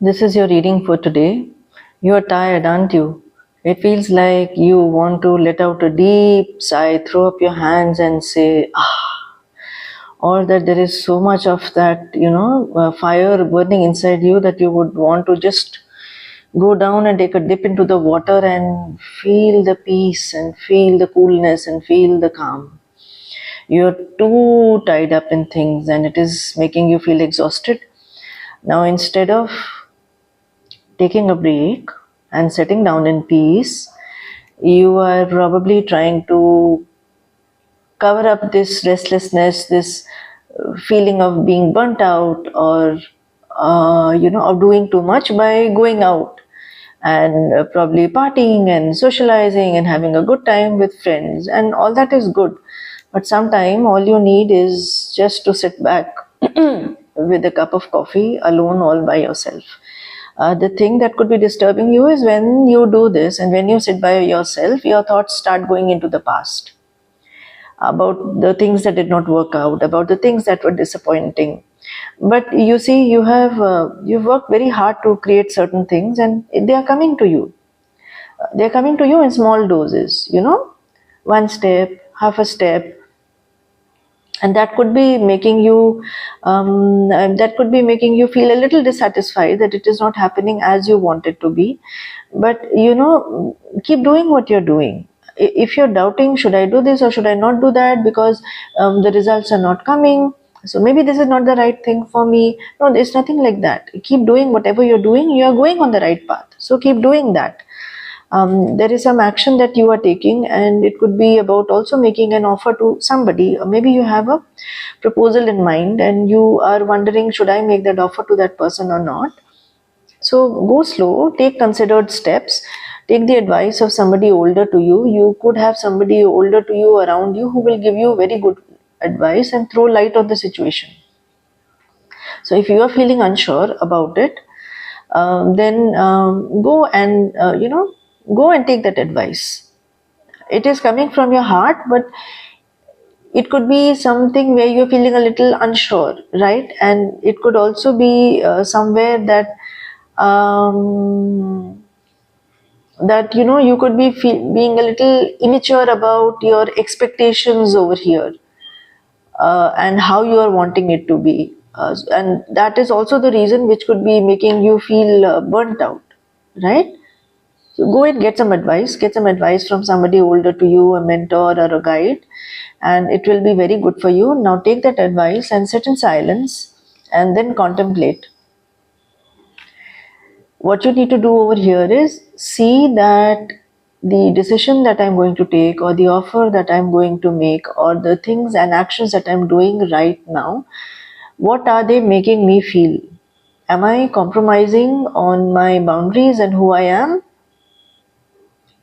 This is your reading for today. You are tired, aren't you? It feels like you want to let out a deep sigh, throw up your hands and say, ah, or that there is so much of that, fire burning inside you that you would want to just go down and take a dip into the water and feel the peace and feel the coolness and feel the calm. You're too tied up in things and it is making you feel exhausted. Now, instead of taking a break and sitting down in peace, you are probably trying to cover up this restlessness, this feeling of being burnt out, or of doing too much by going out and probably partying and socializing and having a good time with friends, and all that is good. But sometimes all you need is just to sit back with a cup of coffee alone, all by yourself. The thing that could be disturbing you is when you do this and when you sit by yourself, your thoughts start going into the past about the things that did not work out, about the things that were disappointing. But you see, you've worked very hard to create certain things, and they are coming to you. They are coming to you in small doses. One step, half a step, and that could be making you feel a little dissatisfied that it is not happening as you want it to be. But keep doing what you're doing. If you're doubting, should I do this or should I not do that, because the results are not coming, so maybe this is not the right thing for me. No, there's nothing like that. Keep doing whatever you're doing. You are going on the right path, so keep doing that. There is some action that you are taking, and it could be about also making an offer to somebody. Maybe you have a proposal in mind and you are wondering, should I make that offer to that person or not? So go slow, take considered steps, take the advice of somebody older to you. You could have somebody older to you around you who will give you very good advice and throw light on the situation. So if you are feeling unsure about it, then go and take that advice. It is coming from your heart, but it could be something where you're feeling a little unsure, right? And it could also be somewhere that you could be being a little immature about your expectations over here, and how you are wanting it to be, and that is also the reason which could be making you feel burnt out, right? So go and get some advice from somebody older to you, a mentor or a guide, and it will be very good for you. Now take that advice and sit in silence and then contemplate. What you need to do over here is see that the decision that I'm going to take, or the offer that I'm going to make, or the things and actions that I'm doing right now, what are they making me feel? Am I compromising on my boundaries and who I am?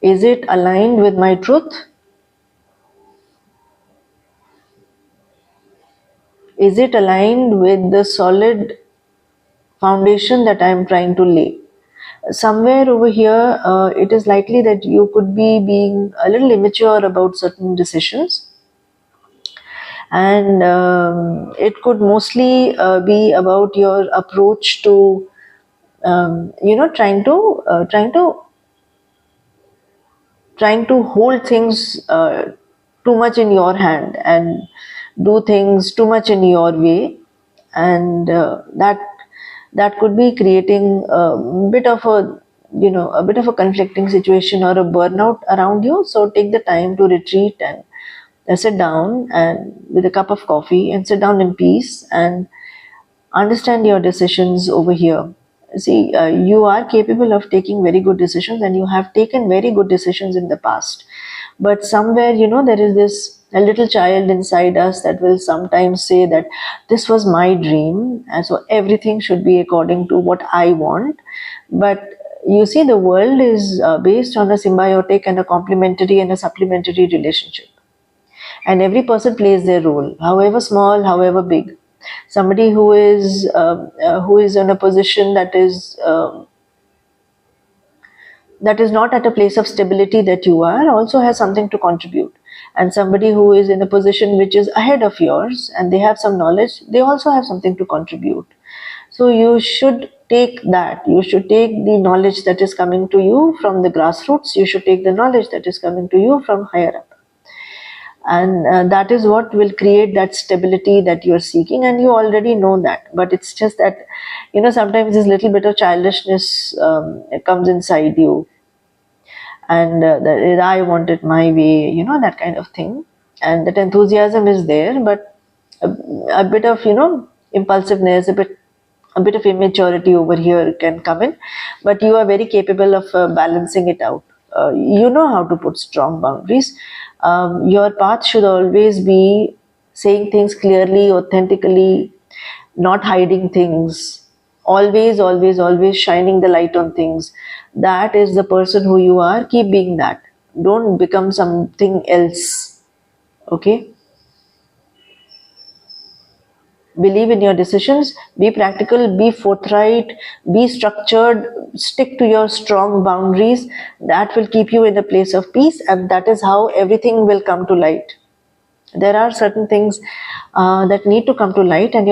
Is it aligned with my truth? Is it aligned with the solid foundation that I am trying to lay? Somewhere over here, it is likely that you could be being a little immature about certain decisions, and it could mostly be about your approach to trying to hold things too much in your hand and do things too much in your way, and that could be creating a bit of a conflicting situation or a burnout around you. So take the time to retreat and sit down and with a cup of coffee and sit down in peace and understand your decisions over here. See, you are capable of taking very good decisions, and you have taken very good decisions in the past. But somewhere, there is this a little child inside us that will sometimes say that this was my dream, and so everything should be according to what I want. But you see, the world is based on a symbiotic and a complementary and a supplementary relationship. And every person plays their role, however small, however big. Somebody who is in a position that is not at a place of stability that you are also has something to contribute, and somebody who is in a position which is ahead of yours and they have some knowledge, they also have something to contribute. So you should take that. You should take the knowledge that is coming to you from the grassroots. You should take the knowledge that is coming to you from higher up. And that is what will create that stability that you're seeking, and you already know that. But it's just that, sometimes this little bit of childishness comes inside you, and that I want it my way, that kind of thing. And that enthusiasm is there, but a bit of impulsiveness, a bit of immaturity over here can come in. But you are very capable of balancing it out. You know how to put strong boundaries. Your path should always be saying things clearly, authentically, not hiding things, always, always, always shining the light on things. That is the person who you are. Keep being that. Don't become something else. Okay? Believe in your decisions, be practical, be forthright, be structured, stick to your strong boundaries. That will keep you in a place of peace, and that is how everything will come to light. There are certain things that need to come to light, and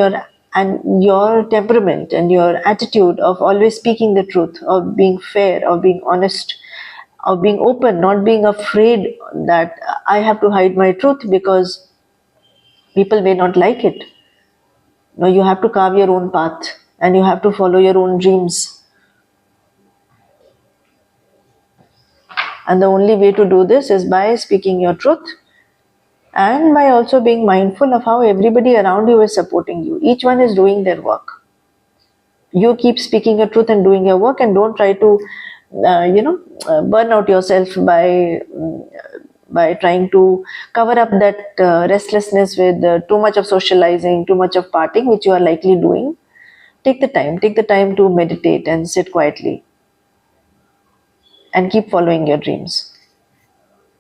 your temperament and your attitude of always speaking the truth, of being fair, of being honest, of being open, not being afraid that I have to hide my truth because people may not like it. No, you have to carve your own path, and you have to follow your own dreams. And the only way to do this is by speaking your truth, and by also being mindful of how everybody around you is supporting you. Each one is doing their work. You keep speaking your truth and doing your work, and don't try to, burn out yourself by trying to cover up that restlessness with too much of socializing, too much of partying, which you are likely doing. Take the time to meditate and sit quietly and keep following your dreams.